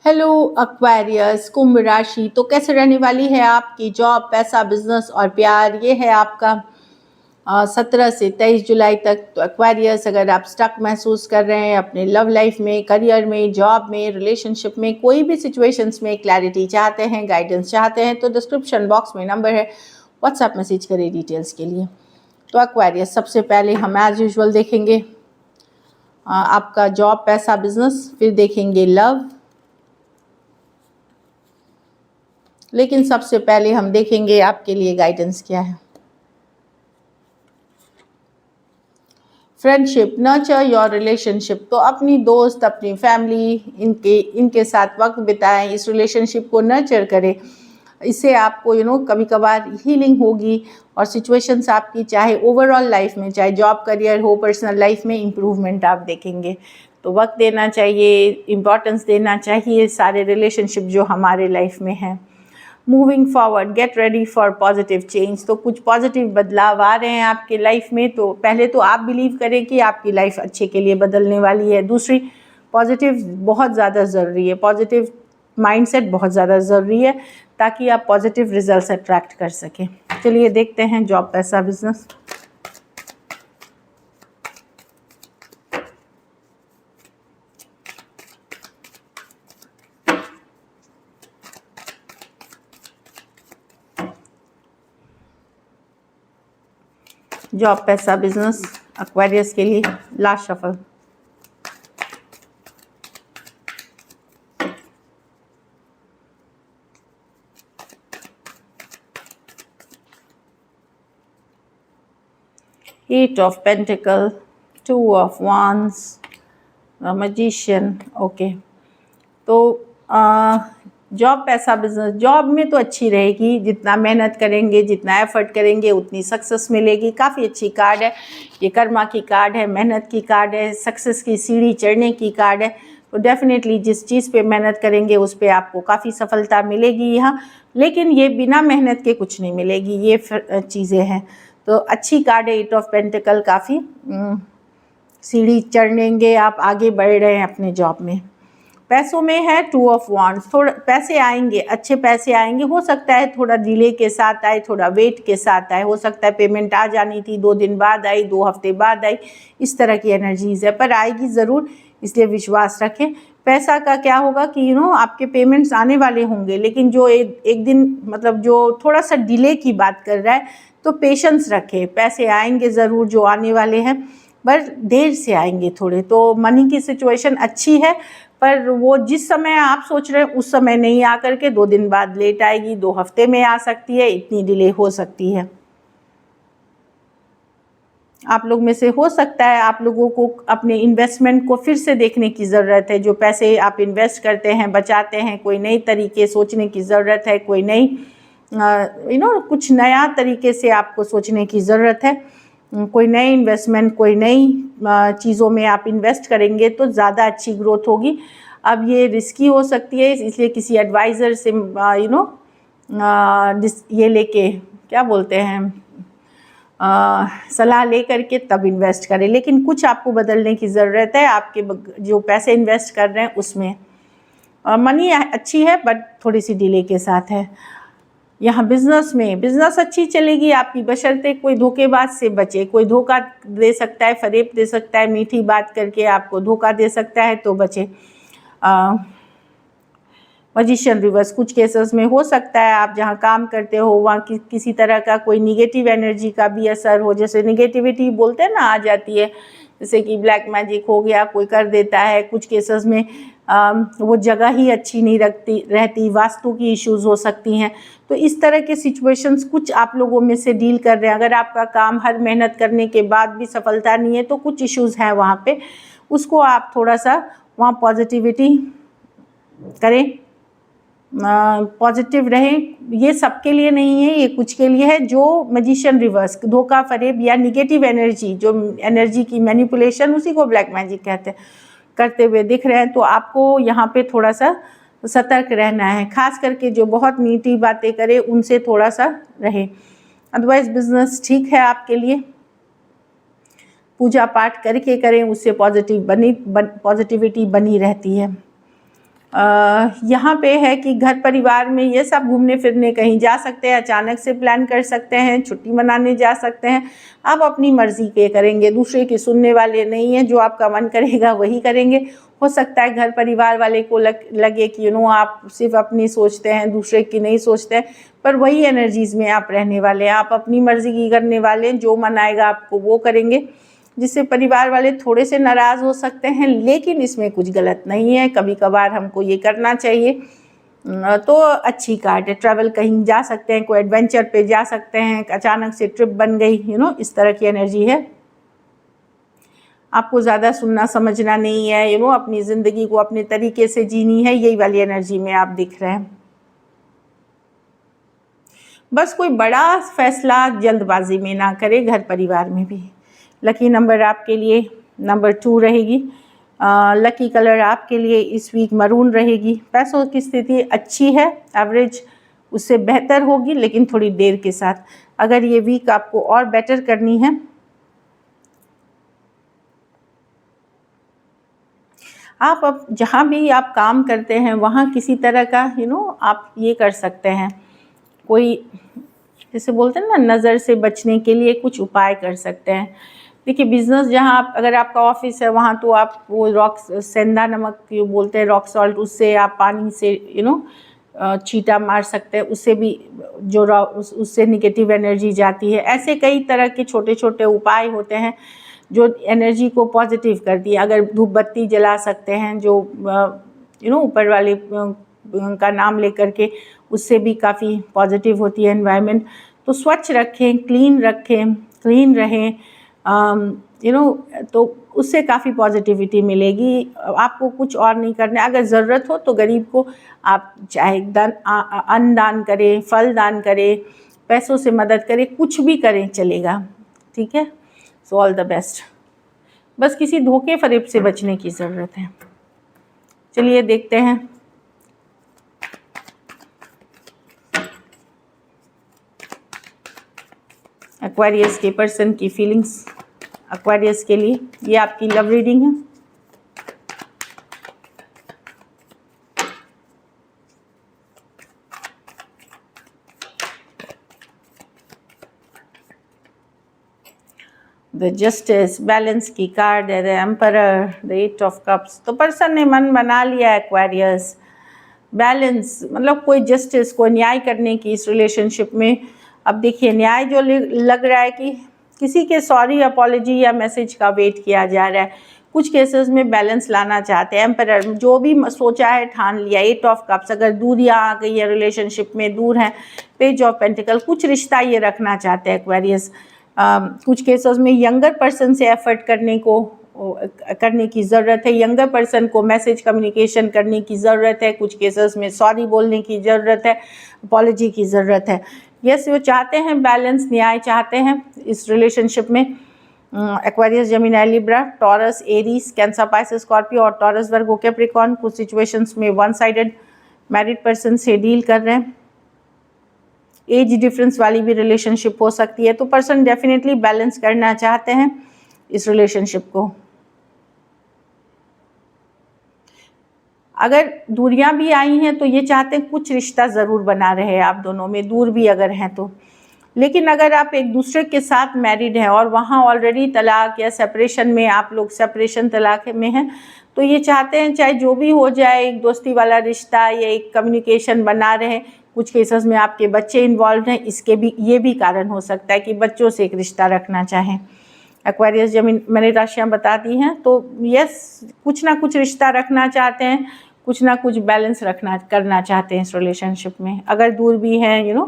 Hello Aquarius कुंभ राशि। तो कैसे रहने वाली है आपकी जॉब, पैसा, बिजनेस और प्यार। ये है आपका 17 से 23 जुलाई तक। तो एक्वेरियस, अगर आप स्टक महसूस कर रहे हैं अपने लव लाइफ में, करियर में, जॉब में, रिलेशनशिप में, कोई भी सिचुएशंस में क्लैरिटी चाहते हैं, गाइडेंस चाहते हैं, तो डिस्क्रिप्शन बॉक्स में नंबर है, व्हाट्सएप मैसेज करें डिटेल्स के लिए। तो एक्वेरियस, सबसे पहले हम एज यूजुअल देखेंगे आपका जॉब, पैसा, बिजनेस, फिर देखेंगे लव, लेकिन सबसे पहले हम देखेंगे आपके लिए गाइडेंस क्या है। Friendship, nurture your relationship. तो अपनी दोस्त, अपनी फैमिली, इनके साथ वक्त बिताएं, इस रिलेशनशिप को नर्चर करें। इससे आपको कभी कभार हीलिंग होगी और सिचुएशंस आपकी, चाहे ओवरऑल लाइफ में, चाहे जॉब, करियर हो, पर्सनल लाइफ में इम्प्रूवमेंट आप देखेंगे। तो वक्त देना चाहिए, इम्पोर्टेंस देना चाहिए सारे रिलेशनशिप जो हमारे लाइफ में हैं। Moving forward, get ready for positive change. तो कुछ पॉजिटिव बदलाव आ रहे हैं आपके लाइफ में। तो पहले तो आप बिलीव करें कि आपकी लाइफ अच्छे के लिए बदलने वाली है। दूसरी, पॉजिटिव बहुत ज़्यादा ज़रूरी है, पॉजिटिव माइंडसेट बहुत ज़्यादा ज़रूरी है ताकि आप पॉजिटिव रिजल्ट्स अट्रैक्ट कर सकें। चलिए देखते हैं जॉब, पैसा, बिजनेस। जॉब, पैसा, बिजनेस एक्वेरियस के लिए last shuffle. Eight of pentacles, two of wands, magician. Okay, तो जॉब, पैसा, बिजनेस। जॉब में तो अच्छी रहेगी, जितना मेहनत करेंगे, जितना एफर्ट करेंगे, उतनी सक्सेस मिलेगी। काफ़ी अच्छी कार्ड है ये, कर्मा की कार्ड है, मेहनत की कार्ड है, सक्सेस की सीढ़ी चढ़ने की कार्ड है। तो डेफिनेटली जिस चीज़ पे मेहनत करेंगे उस पे आपको काफ़ी सफलता मिलेगी यहाँ। लेकिन ये बिना मेहनत के कुछ नहीं मिलेगी, ये चीज़ें हैं। तो अच्छी कार्ड है एट ऑफ पेंटिकल, काफ़ी सीढ़ी चढ़ेंगे आप, आगे बढ़ रहे हैं अपने जॉब में। पैसों में है टू ऑफ वांड्स, थोड़ा पैसे आएंगे, अच्छे पैसे आएंगे। हो सकता है थोड़ा डिले के साथ आए, थोड़ा वेट के साथ आए। हो सकता है पेमेंट आ जानी थी, 2 दिन बाद आई, 2 हफ्ते बाद आई, इस तरह की एनर्जीज है, पर आएगी ज़रूर, इसलिए विश्वास रखें। पैसा का क्या होगा कि आपके पेमेंट्स आने वाले होंगे, लेकिन जो एक दिन, मतलब जो थोड़ा सा डिले की बात कर रहा है, तो पेशेंस रखें। पैसे आएंगे ज़रूर जो आने वाले हैं, पर देर से आएंगे थोड़े। तो मनी की सिचुएशन अच्छी है, पर वो जिस समय आप सोच रहे हैं उस समय नहीं आ करके 2 दिन बाद लेट आएगी, 2 हफ्ते में आ सकती है, इतनी डिले हो सकती है। आप लोग में से हो सकता है आप लोगों को अपने इन्वेस्टमेंट को फिर से देखने की ज़रूरत है। जो पैसे आप इन्वेस्ट करते हैं, बचाते हैं, कोई नई तरीके सोचने की ज़रूरत है, कोई नई कुछ नया तरीके से आपको सोचने की ज़रूरत है। कोई नई इन्वेस्टमेंट, कोई नई चीज़ों में आप इन्वेस्ट करेंगे तो ज़्यादा अच्छी ग्रोथ होगी। अब ये रिस्की हो सकती है, इसलिए किसी एडवाइज़र से ये लेके, क्या बोलते हैं, सलाह ले करके तब इन्वेस्ट करें। लेकिन कुछ आपको बदलने की ज़रूरत है आपके जो पैसे इन्वेस्ट कर रहे हैं उसमें। मनी अच्छी है बट थोड़ी सी डिले के साथ है। यहाँ बिजनेस में, बिजनेस अच्छी चलेगी आपकी, बशर्ते कोई धोखेबाज से बचे। कोई धोखा दे सकता है, फरेब दे सकता है, मीठी बात करके आपको धोखा दे सकता है, तो बचे। मैजिशियन रिवर्स, कुछ केसेस में हो सकता है आप जहाँ काम करते हो वहाँ किसी तरह का कोई निगेटिव एनर्जी का भी असर हो। जैसे निगेटिविटी बोलते हैं ना, आ जाती है, जैसे कि ब्लैक मैजिक हो गया, कोई कर देता है। कुछ केसेस में वो जगह ही अच्छी नहीं रहती, वास्तु की इश्यूज हो सकती हैं। तो इस तरह के सिचुएशंस कुछ आप लोगों में से डील कर रहे हैं। अगर आपका काम हर मेहनत करने के बाद भी सफलता नहीं है तो कुछ इश्यूज हैं वहाँ पे, उसको आप थोड़ा सा वहाँ पॉजिटिविटी करें, पॉजिटिव रहें। ये सबके लिए नहीं है, ये कुछ के लिए है। जो मैजिशियन रिवर्स, धोखा, फरेब या निगेटिव एनर्जी, जो एनर्जी की मैनिपुलेशन, उसी को ब्लैक मैजिक कहते हैं, करते हुए दिख रहे हैं, तो आपको यहाँ पे थोड़ा सा सतर्क रहना है। खास करके जो बहुत मीठी बातें करे उनसे थोड़ा सा रहें। अदरवाइज बिजनेस ठीक है आपके लिए, पूजा पाठ करके करें, उससे पॉजिटिविटी बनी रहती है। यहाँ पे है कि घर परिवार में ये सब घूमने फिरने कहीं जा सकते हैं, अचानक से प्लान कर सकते हैं, छुट्टी मनाने जा सकते हैं। आप अपनी मर्ज़ी के करेंगे, दूसरे की सुनने वाले नहीं हैं, जो आपका मन करेगा वही करेंगे। हो सकता है घर परिवार वाले को लगे कि आप सिर्फ अपनी सोचते हैं, दूसरे की नहीं सोचते हैं, पर वही एनर्जीज़ में आप रहने वाले हैं। आप अपनी मर्ज़ी की करने वाले हैं, जो मन आएगा आपको वो करेंगे, जिससे परिवार वाले थोड़े से नाराज़ हो सकते हैं, लेकिन इसमें कुछ गलत नहीं है। कभी कभार हमको ये करना चाहिए। तो अच्छी कार्ड है। ट्रैवल कहीं जा सकते हैं, कोई एडवेंचर पे जा सकते हैं, अचानक से ट्रिप बन गई, इस तरह की एनर्जी है। आपको ज़्यादा सुनना समझना नहीं है, अपनी ज़िंदगी को अपने तरीके से जीनी है, यही वाली एनर्जी में आप दिख रहे हैं। बस कोई बड़ा फैसला जल्दबाजी में ना करें, घर परिवार में भी। लकी नंबर आपके लिए नंबर 2 रहेगी। लकी कलर आपके लिए इस वीक मरून रहेगी। पैसों की स्थिति अच्छी है, एवरेज उससे बेहतर होगी, लेकिन थोड़ी देर के साथ। अगर ये वीक आपको और बेटर करनी है, आप अब जहाँ भी आप काम करते हैं वहाँ किसी तरह का आप ये कर सकते हैं, कोई जैसे बोलते हैं ना, नज़र से बचने के लिए कुछ उपाय कर सकते हैं। देखिए, बिज़नेस जहाँ आप, अगर आपका ऑफिस है वहाँ तो आप वो रॉक सेंधा नमक जो बोलते हैं, रॉक सॉल्ट, उससे आप पानी से छींटा मार सकते हैं, उससे भी जो उससे नेगेटिव एनर्जी जाती है। ऐसे कई तरह के छोटे छोटे उपाय होते हैं जो एनर्जी को पॉजिटिव करती है। अगर धूप बत्ती जला सकते हैं, जो ऊपर वाले का नाम लेकर के, उससे भी काफ़ी पॉजिटिव होती है एनवायरनमेंट। तो स्वच्छ रखें, क्लीन रखें, क्लीन रहें, तो उससे काफ़ी पॉजिटिविटी मिलेगी। आपको कुछ और नहीं करना है। अगर ज़रूरत हो तो गरीब को आप चाहे अन्न दान करें, फल दान करें, पैसों से मदद करें, कुछ भी करें चलेगा, ठीक है। So all the best. बस किसी धोखे फरेब से बचने की ज़रूरत है। चलिए देखते हैं एक्वेरियस के पर्सन की फीलिंग्स। एक्वेरियस के लिए ये आपकी लव रीडिंग है। द जस्टिस, बैलेंस की कार्ड है, the emperor, the 8 of cups. तो पर्सन ने मन बना लिया एक्वेरियस। बैलेंस मतलब कोई जस्टिस, कोई न्याय करने की इस रिलेशनशिप में। अब देखिए, न्याय जो लग रहा है कि किसी के सॉरी, अपॉलॉजी या मैसेज का वेट किया जा रहा है। कुछ केसेस में बैलेंस लाना चाहते हैं। एम्परर, जो भी सोचा है ठान लिया। 8 ऑफ कप्स, अगर दूरियां आ गई है रिलेशनशिप में, दूर हैं। पेज ऑफ पेंटिकल, कुछ रिश्ता ये रखना चाहते हैं एक्वेरियस। कुछ केसेस में यंगर पर्सन से एफर्ट करने की ज़रूरत है। यंगर पर्सन को मैसेज कम्युनिकेशन करने की ज़रूरत है। कुछ केसेस में सॉरी बोलने की ज़रूरत है, अपॉलॉजी की ज़रूरत है। यस, वो चाहते हैं बैलेंस, न्याय चाहते हैं इस रिलेशनशिप में। Aquarius, Gemini, Libra, taurus, Aries, cancer, Pisces, Scorpio और टॉरस, वर्गो, कैप्रिकॉर्न। कुछ सिचुएशंस में वन साइडेड मैरिड पर्सन से डील कर रहे हैं। एज डिफरेंस वाली भी रिलेशनशिप हो सकती है। तो पर्सन डेफिनेटली बैलेंस करना चाहते हैं इस रिलेशनशिप को। अगर दूरियां भी आई हैं तो ये चाहते हैं कुछ रिश्ता ज़रूर बना रहे आप दोनों में, दूर भी अगर हैं तो। लेकिन अगर आप एक दूसरे के साथ मैरिड हैं और वहाँ ऑलरेडी तलाक या सेपरेशन में, आप लोग सेपरेशन तलाक में हैं, तो ये चाहते हैं चाहे जो भी हो जाए, एक दोस्ती वाला रिश्ता या एक कम्युनिकेशन बना रहे। कुछ केसेस में आपके बच्चे इन्वॉल्व हैं, इसके भी ये भी कारण हो सकता है कि बच्चों से एक रिश्ता रखना चाहें। एक्वेरियस, जमीन, मैंने राशियाँ बता दी हैं। तो यस, कुछ ना कुछ रिश्ता रखना चाहते हैं, कुछ ना कुछ बैलेंस करना चाहते हैं इस रिलेशनशिप में। अगर दूर भी हैं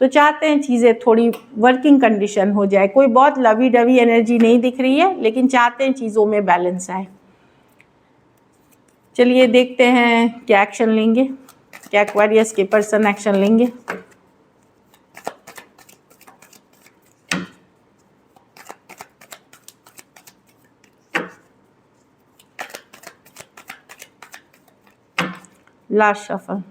तो चाहते हैं चीज़ें थोड़ी वर्किंग कंडीशन हो जाए। कोई बहुत लवी डवी एनर्जी नहीं दिख रही है, लेकिन चाहते हैं चीज़ों में बैलेंस आए। चलिए देखते हैं क्या एक्शन लेंगे, क्या एक्वेरियस के पर्सन एक्शन लेंगे। Last shuffle.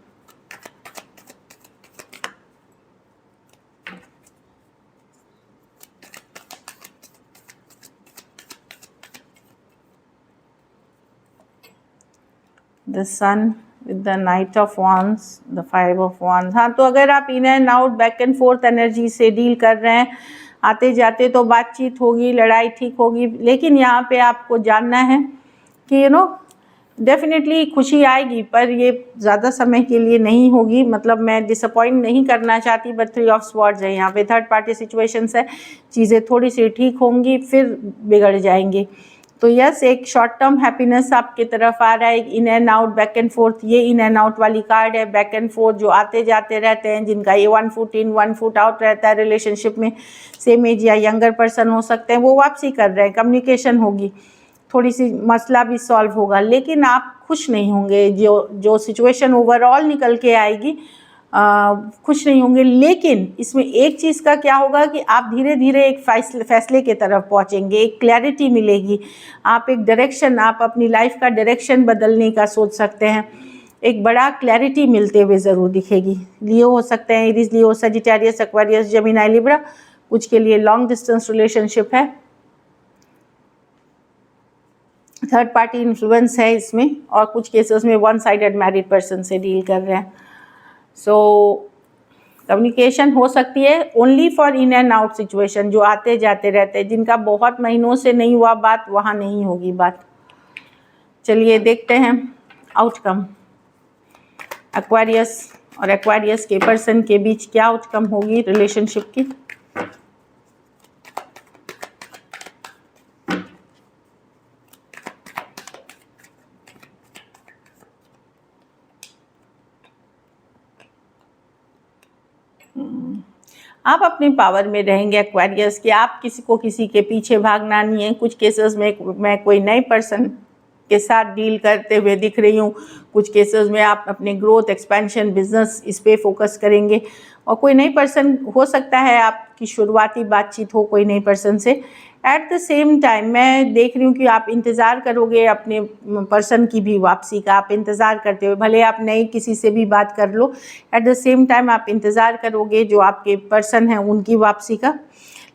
The sun with the night of वांस, द 5 ऑफ वांस। हाँ, तो अगर आप in and out, back and fourth energy से डील कर रहे हैं, आते जाते, तो बातचीत होगी, लड़ाई ठीक होगी, लेकिन यहाँ पे आपको जानना है कि डेफिनेटली खुशी आएगी, पर ये ज़्यादा समय के लिए नहीं होगी। मतलब मैं डिसअपॉइंट नहीं करना चाहती, बट 3 ऑफ स्वॉर्ड्स है यहाँ पे, थर्ड पार्टी सिचुएशंस है, चीज़ें थोड़ी सी ठीक होंगी फिर बिगड़ जाएंगी। तो यस, एक शॉर्ट टर्म हैप्पीनेस आपकी तरफ आ रहा है, in and out, back and fourth, ये इन एंड आउट वाली कार्ड है। बैक एंड फोर्थ जो आते जाते रहते हैं, जिनका ये 1 फुट इन 1 फुट आउट रहता है रिलेशनशिप में, सेम एज या यंगर पर्सन हो सकते हैं, वो वापसी कर रहे हैं, कम्युनिकेशन होगी, थोड़ी सी मसला भी सॉल्व होगा, लेकिन आप खुश नहीं होंगे। जो सिचुएशन ओवरऑल निकल के आएगी, खुश नहीं होंगे। लेकिन इसमें एक चीज़ का क्या होगा कि आप धीरे धीरे एक फैसले के तरफ पहुंचेंगे, एक क्लैरिटी मिलेगी, आप एक डायरेक्शन, आप अपनी लाइफ का डायरेक्शन बदलने का सोच सकते हैं, एक बड़ा क्लैरिटी मिलते हुए ज़रूर दिखेगी। लियो हो सकते हैं, एरीज, लियो, सजिटेरियस, एक्वेरियस, जेमिनी, लिब्रा, कुछ के लिए लॉन्ग डिस्टेंस रिलेशनशिप है, थर्ड पार्टी इन्फ्लुएंस है इसमें, और कुछ केसेस में वन साइडेड मैरिड पर्सन से डील कर रहे हैं। सो कम्युनिकेशन हो सकती है only for in and out situation, जो आते जाते रहते हैं, जिनका बहुत महीनों से नहीं हुआ बात, वहाँ नहीं होगी बात। चलिए देखते हैं आउटकम, एक्वेरियस और एक्वेरियस के पर्सन के बीच क्या आउटकम होगी रिलेशनशिप की। आप अपने पावर में रहेंगे एक्वेरियस कि आप किसी को किसी के पीछे भागना नहीं है। कुछ केसेस में मैं कोई नए पर्सन के साथ डील करते हुए दिख रही हूँ, कुछ केसेस में आप अपने ग्रोथ, एक्सपेंशन, बिजनेस, इस पे फोकस करेंगे, और कोई नई पर्सन हो सकता है आपकी शुरुआती बातचीत हो कोई नई पर्सन से। एट द सेम टाइम मैं देख रही हूँ कि आप इंतज़ार करोगे अपने पर्सन की भी वापसी का, आप इंतज़ार करते हुए, भले आप नए किसी से भी बात कर लो, एट द सेम टाइम आप इंतज़ार करोगे जो आपके पर्सन हैं उनकी वापसी का।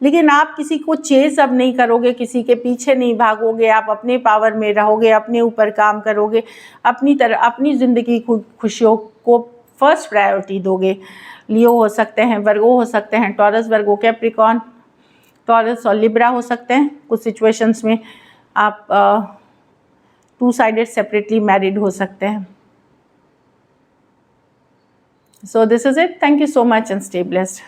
लेकिन आप किसी को चेस अब नहीं करोगे, किसी के पीछे नहीं भागोगे, आप अपने पावर में रहोगे, अपने ऊपर काम करोगे, अपनी ज़िंदगी खुशियों को फर्स्ट प्रायोरिटी दोगे। लियो हो सकते हैं, वर्गो हो सकते हैं, टॉरस, वर्गो, कैप्रिकॉर्न, टॉरस और लिब्रा हो सकते हैं। कुछ सिचुएशंस में आप 2 साइडेड सेपरेटली मैरिड हो सकते हैं। So this is it, thank you so much and stay blessed.